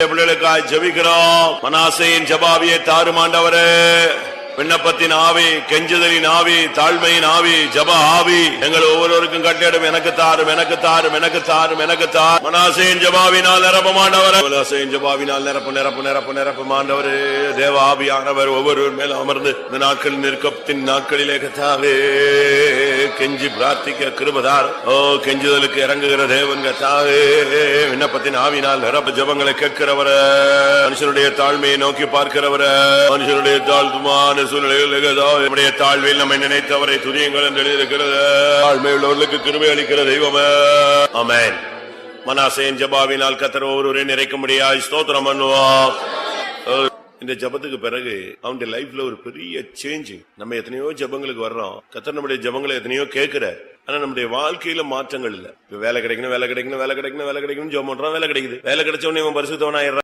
பிள்ளைகளுக்காய் ஜெபிக்கிறோம். மனாசேயின் ஜெபாவியை தாரும் ஆண்டவரே. விண்ணப்பத்தின் ஆவி, கெஞ்சுதலின் ஆவி, தாழ்மையின் ஆவி, ஜப ஆவி எங்கள் ஒவ்வொருவருக்கும் கட்டிடும். எனக்கு தாரும், எனக்கு தாரும், எனக்கு தாரும், எனக்கு தார். மனாசேயின் ஜபாவினால் நிரப்பும் ஆண்டவரே. மனாசேயின் ஜபாவினால் நிரப்பு நிரப்பு நிரப்பு நிரப்பும் ஆண்டவரே. தேவ ஆவியானவர் ஒவ்வொருவர் மேல் அமர்ந்து இந்த நாட்கள் நிற்கத்தின் நாட்களிலே கத்தாவே கெஞ்சி பிரார்த்திக்க கிருபதார். ஓ கெஞ்சுதலுக்கு இறங்குகிற தேவன் கத்தாவே விண்ணப்பத்தின் ஆவினால் நிரப்பு ஜபங்களை கேட்கிறவர, மனுஷனுடைய தாழ்மையை நோக்கி பார்க்கிறவர, மனுஷனுடைய தாழ்த்துமான சூழ்நிலையில் தாழ்வில் நம்மை நினைத்தவரை துதியுங்கள் என்று எழுதியிருக்கிறது. தாழ்மையுள்ளவர்களுக்கு கிருபை அளிக்கிற தெய்வமே. ஆமென். மனாசேயின் ஜபாவினால் கர்த்தர் ஒருவரை நிறைக்கும்படியாய் ஸ்தோத்திரம் பண்ணுவோம். இந்த ஜபத்துக்கு பிறகு அவனுடைய லைஃப்ல ஒரு பெரிய சேஞ்ச். நம்ம எத்தனையோ ஜபங்களுக்கு வர்றோம், கர்த்தர் நம்முடைய ஜபங்களை எத்தனையோ கேட்கிறார். ஆனா நம்முடைய வாழ்க்கையில மாற்றங்கள் இல்ல. வேலை கிடைக்கணும், வேலை கிடைக்கணும், வேலை கிடைக்கணும், வேலை கிடைக்கணும் ஜெபம் பண்றான், வேலை கிடைக்குது. வேலை கிடைச்ச உடனே இவன் பரிசுத்தவனாயிடுறான்.